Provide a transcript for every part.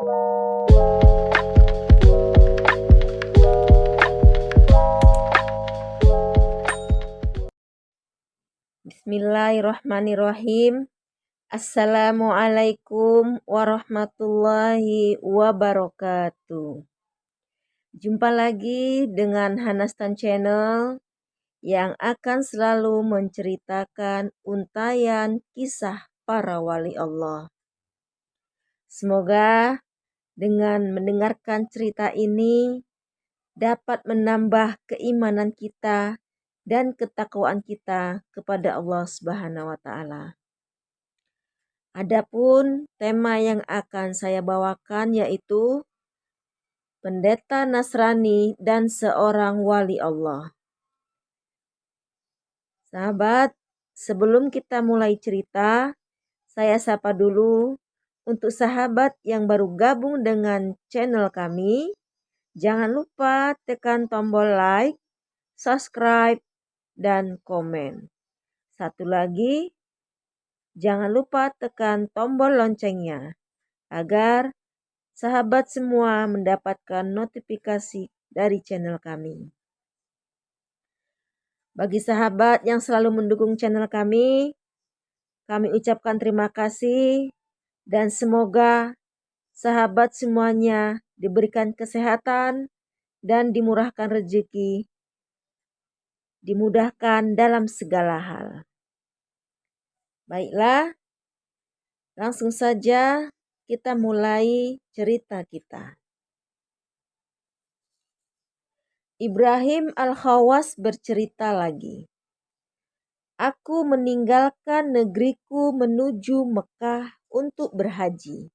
Bismillahirrahmanirrahim. Assalamualaikum warahmatullahi wabarakatuh. Jumpa lagi dengan Hanastan Channel yang akan selalu menceritakan untayan kisah para wali Allah. Semoga dengan mendengarkan cerita ini dapat menambah keimanan kita dan ketakwaan kita kepada Allah Subhanahu wa taala. Adapun tema yang akan saya bawakan yaitu pendeta Nasrani dan seorang wali Allah. Sahabat, sebelum kita mulai cerita, saya sapa dulu untuk sahabat yang baru gabung dengan channel kami. Jangan lupa tekan tombol like, subscribe, dan komen. Satu lagi, jangan lupa tekan tombol loncengnya agar sahabat semua mendapatkan notifikasi dari channel kami. Bagi sahabat yang selalu mendukung channel kami ucapkan terima kasih dan semoga sahabat semuanya diberikan kesehatan dan dimurahkan rezeki, dimudahkan dalam segala hal. Baiklah, langsung saja kita mulai cerita kita. Ibrahim Al-Khawas bercerita lagi. Aku meninggalkan negeriku menuju Mekah untuk berhaji.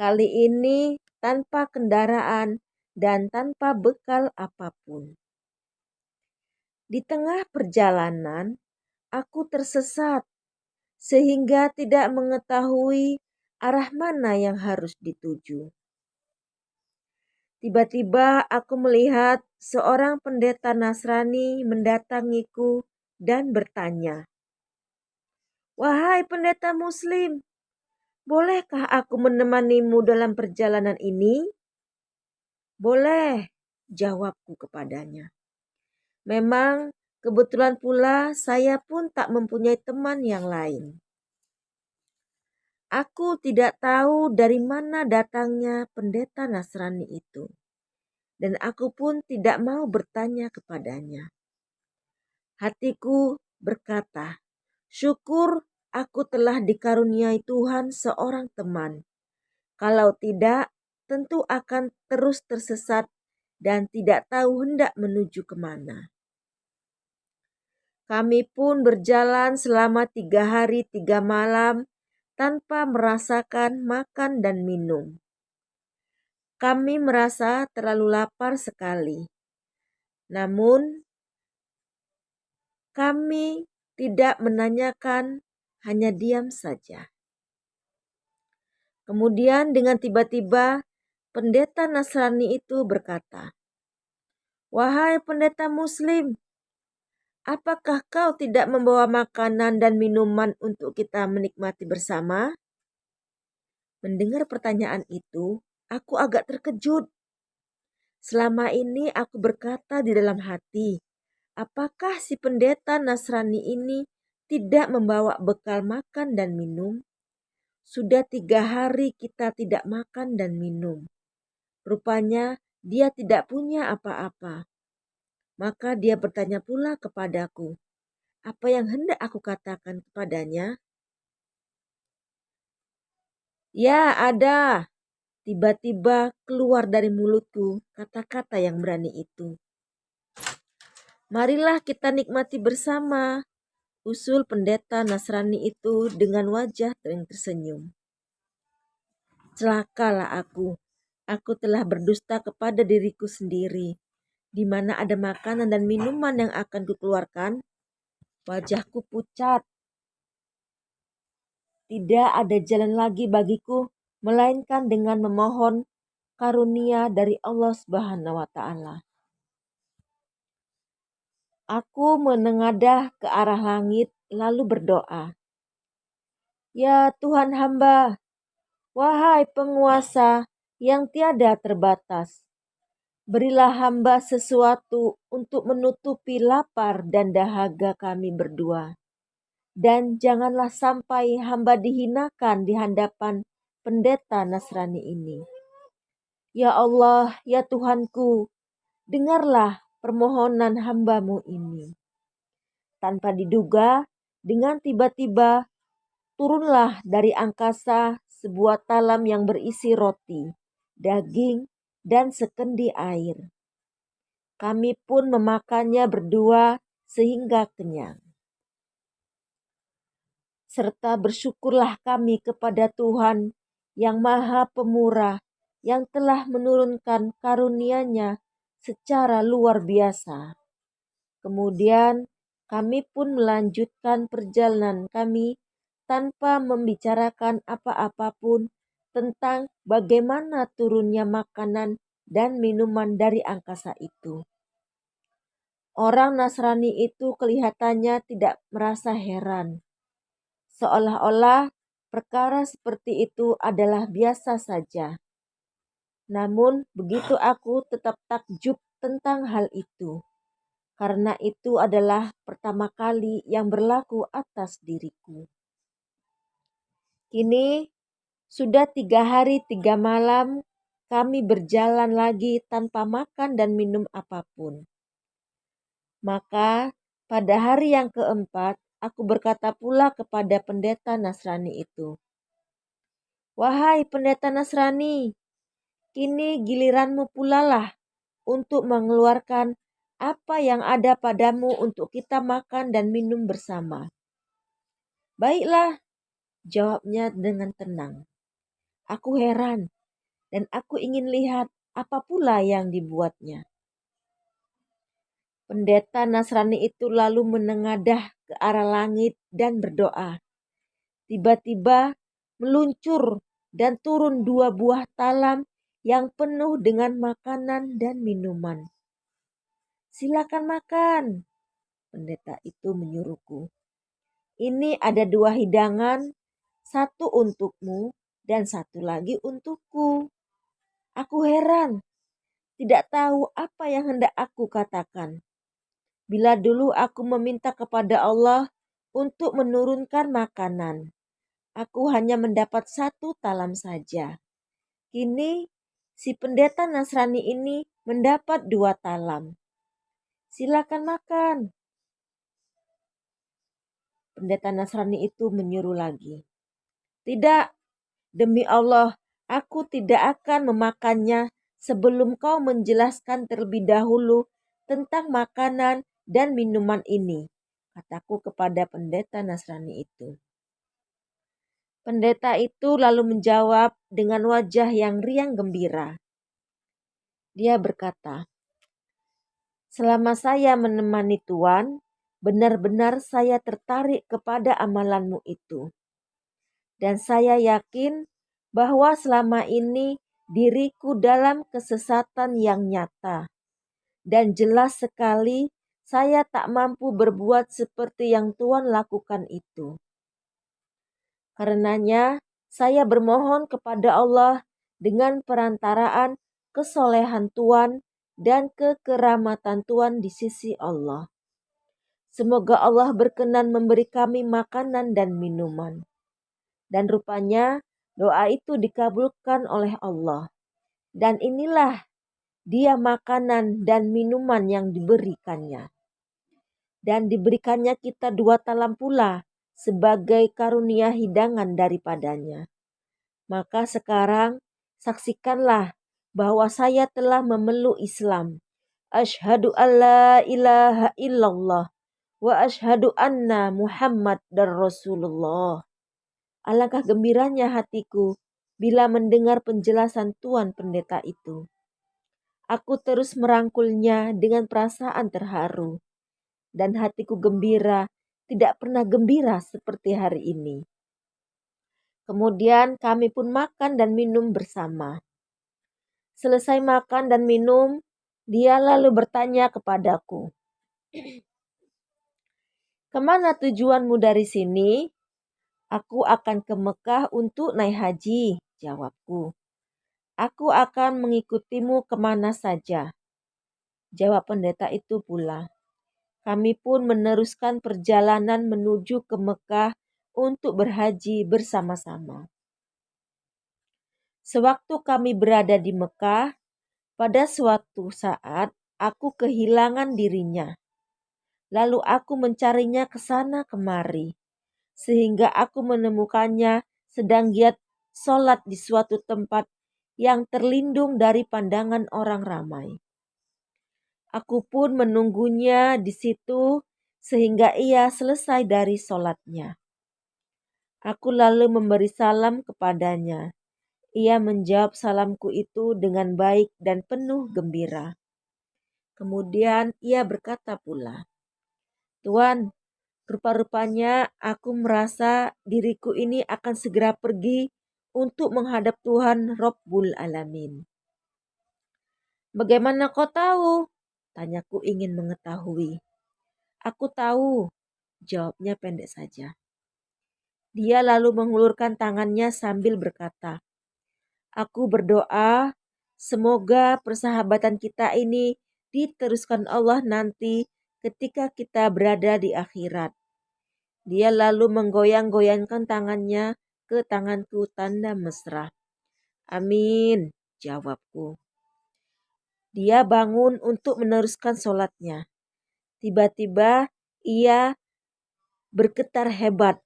Kali ini tanpa kendaraan dan tanpa bekal apapun. Di tengah perjalanan, aku tersesat sehingga tidak mengetahui arah mana yang harus dituju. Tiba-tiba aku melihat seorang pendeta Nasrani mendatangiku dan bertanya, "Wahai pendeta Muslim, bolehkah aku menemanimu dalam perjalanan ini?" "Boleh," jawabku kepadanya. Memang kebetulan pula saya pun tak mempunyai teman yang lain. Aku tidak tahu dari mana datangnya pendeta Nasrani itu, dan aku pun tidak mau bertanya kepadanya. Hatiku berkata, syukur aku telah dikaruniai Tuhan seorang teman. Kalau tidak, tentu akan terus tersesat dan tidak tahu hendak menuju kemana. Kami pun berjalan selama 3 hari 3 malam tanpa merasakan makan dan minum. Kami merasa terlalu lapar sekali. Namun, kami tidak menanyakan, hanya diam saja. Kemudian dengan tiba-tiba pendeta Nasrani itu berkata, "Wahai pendeta Muslim, apakah kau tidak membawa makanan dan minuman untuk kita menikmati bersama?" Mendengar pertanyaan itu, aku agak terkejut. Selama ini aku berkata di dalam hati, apakah si pendeta Nasrani ini tidak membawa bekal makan dan minum? Sudah 3 hari kita tidak makan dan minum. Rupanya dia tidak punya apa-apa. Maka dia bertanya pula kepadaku, apa yang hendak aku katakan kepadanya? "Ya, ada." Tiba-tiba keluar dari mulutku kata-kata yang berani itu. "Marilah kita nikmati bersama," usul pendeta Nasrani itu dengan wajah yang tersenyum. Celakalah aku telah berdusta kepada diriku sendiri. Di mana ada makanan dan minuman yang akan kukeluarkan? Wajahku pucat. Tidak ada jalan lagi bagiku melainkan dengan memohon karunia dari Allah Subhanahu wa taala. Aku menengadah ke arah langit lalu berdoa, "Ya Tuhan hamba, Wahai penguasa yang tiada terbatas, berilah hamba sesuatu untuk menutupi lapar dan dahaga kami berdua. Dan janganlah sampai hamba dihinakan di hadapan pendeta Nasrani ini. Ya Allah, ya Tuhanku, dengarlah permohonan hambamu ini. Tanpa diduga, dengan tiba-tiba turunlah dari angkasa sebuah talam yang berisi roti, daging, dan sekendi air. Kami pun memakannya berdua sehingga kenyang. Serta bersyukurlah kami kepada Tuhan yang Maha Pemurah, yang telah menurunkan karunia-Nya secara luar biasa. Kemudian kami pun melanjutkan perjalanan kami tanpa membicarakan apa-apapun tentang bagaimana turunnya makanan dan minuman dari angkasa itu. Orang Nasrani itu kelihatannya tidak merasa heran, seolah-olah perkara seperti itu adalah biasa saja. Namun begitu aku tetap takjub tentang hal itu, karena itu adalah pertama kali yang berlaku atas diriku. Kini sudah 3 hari 3 malam kami berjalan lagi tanpa makan dan minum apapun. Maka pada hari yang keempat aku berkata pula kepada pendeta Nasrani itu, "Wahai pendeta Nasrani, kini giliranmu pula lah untuk mengeluarkan apa yang ada padamu untuk kita makan dan minum bersama." "Baiklah," jawabnya dengan tenang. Aku heran dan aku ingin lihat apa pula yang dibuatnya. Pendeta Nasrani itu lalu menengadah ke arah langit dan berdoa. Tiba-tiba meluncur dan turun 2 buah talam yang penuh dengan makanan dan minuman. "Silakan makan," pendeta itu menyuruhku. "Ini ada 2 hidangan, satu untukmu dan satu lagi untukku." Aku heran, tidak tahu apa yang hendak aku katakan. Bila dulu aku meminta kepada Allah untuk menurunkan makanan, aku hanya mendapat 1 talam saja. Kini si pendeta Nasrani ini mendapat 2 talam. "Silakan makan." Pendeta Nasrani itu menyuruh lagi. "Tidak, demi Allah, aku tidak akan memakannya sebelum kau menjelaskan terlebih dahulu tentang makanan dan minuman ini," kataku kepada pendeta Nasrani itu. Pendeta itu lalu menjawab dengan wajah yang riang gembira. Dia berkata, "Selama saya menemani Tuan, benar-benar saya tertarik kepada amalanmu itu. Dan saya yakin bahwa selama ini diriku dalam kesesatan yang nyata. Dan jelas sekali saya tak mampu berbuat seperti yang Tuan lakukan itu. Karenanya saya bermohon kepada Allah dengan perantaraan kesolehan Tuan dan kekeramatan Tuan di sisi Allah. Semoga Allah berkenan memberi kami makanan dan minuman." Dan rupanya doa itu dikabulkan oleh Allah. Dan inilah dia makanan dan minuman yang diberikannya. Dan diberikannya kita 2 talam pula sebagai karunia hidangan daripadanya. Maka sekarang saksikanlah bahwa saya telah memeluk Islam. Asyhadu alla ilaha illallah wa asyhadu anna Muhammad dan Rasulullah. Alangkah gembiranya hatiku bila mendengar penjelasan Tuan pendeta itu. Aku terus merangkulnya dengan perasaan terharu. Dan hatiku gembira, tidak pernah gembira seperti hari ini. Kemudian kami pun makan dan minum bersama. Selesai makan dan minum, dia lalu bertanya kepadaku, "Kemana tujuanmu dari sini?" "Aku akan ke Mekah untuk naik haji," jawabku. Aku akan mengikutimu kemana saja, jawab pendeta itu pula. Kami pun meneruskan perjalanan menuju ke Mekah untuk berhaji bersama-sama. Sewaktu kami berada di Mekah, pada suatu saat aku kehilangan dirinya. Lalu aku mencarinya ke sana kemari, sehingga aku menemukannya sedang giat sholat di suatu tempat yang terlindung dari pandangan orang ramai. Aku pun menunggunya di situ sehingga ia selesai dari sholatnya. Aku lalu memberi salam kepadanya. Ia menjawab salamku itu dengan baik dan penuh gembira. Kemudian ia berkata pula, "Tuan, rupa-rupanya aku merasa diriku ini akan segera pergi untuk menghadap Tuhan Rabbul Alamin." "Bagaimana kau tahu?" tanyaku ingin mengetahui. "Aku tahu," jawabnya pendek saja. Dia lalu mengulurkan tangannya sambil berkata, "Aku berdoa semoga persahabatan kita ini diteruskan Allah nanti ketika kita berada di akhirat." Dia lalu menggoyang-goyangkan tangannya ke tanganku tanda mesra. "Amin," jawabku. Dia bangun untuk meneruskan sholatnya. Tiba-tiba ia bergetar hebat,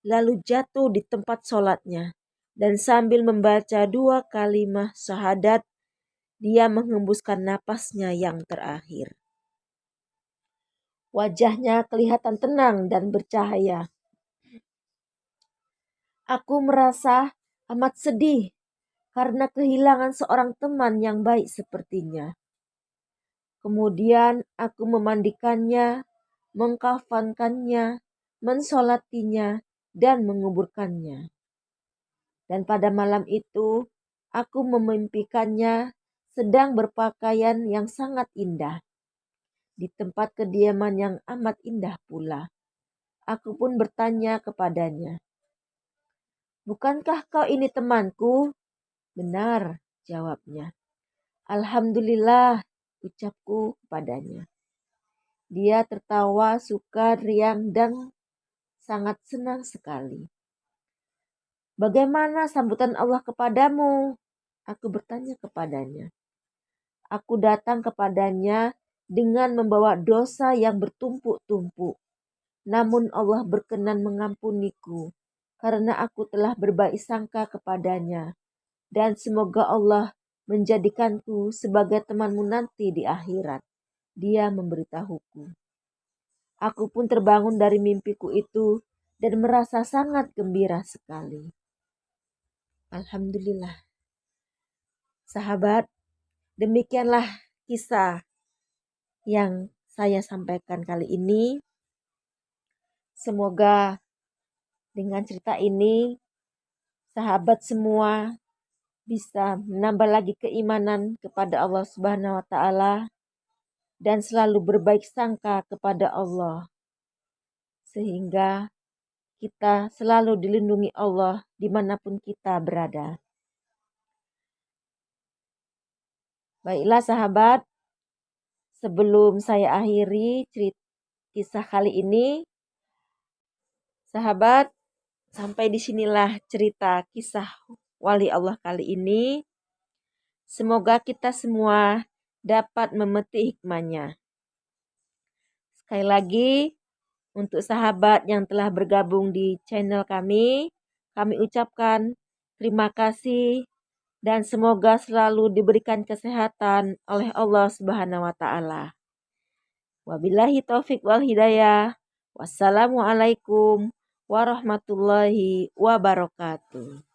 lalu jatuh di tempat sholatnya. Dan sambil membaca 2 kalimat syahadat, dia menghembuskan napasnya yang terakhir. Wajahnya kelihatan tenang dan bercahaya. Aku merasa amat sedih karena kehilangan seorang teman yang baik sepertinya. Kemudian aku memandikannya, mengkafankannya, mensolatinya, dan menguburkannya. Dan pada malam itu, aku memimpikannya sedang berpakaian yang sangat indah, di tempat kediaman yang amat indah pula. Aku pun bertanya kepadanya, "Bukankah kau ini temanku?" "Benar," jawabnya. "Alhamdulillah," ucapku kepadanya. Dia tertawa sukar riang dan sangat senang sekali. "Bagaimana sambutan Allah kepadamu?" aku bertanya kepadanya. Aku datang kepadanya dengan membawa dosa yang bertumpuk-tumpuk. Namun Allah berkenan mengampuniku karena aku telah berbaik sangka kepadanya. Dan semoga Allah menjadikanku sebagai temanmu nanti di akhirat. Dia memberitahuku. Aku pun terbangun dari mimpiku itu dan merasa sangat gembira sekali. Alhamdulillah. Sahabat, demikianlah kisah yang saya sampaikan kali ini. Semoga dengan cerita ini sahabat semua bisa menambah lagi keimanan kepada Allah Subhanahu wa taala dan selalu berbaik sangka kepada Allah sehingga kita selalu dilindungi Allah dimanapun kita berada. Baiklah sahabat, sebelum saya akhiri kisah kali ini, sahabat, sampai disinilah cerita kisah wali Allah kali ini. Semoga kita semua dapat memetik hikmahnya. Sekali lagi, untuk sahabat yang telah bergabung di channel kami ucapkan terima kasih dan semoga selalu diberikan kesehatan oleh Allah Subhanahu wa taala. Wabillahi taufik wal hidayah. Wassalamualaikum warahmatullahi wabarakatuh.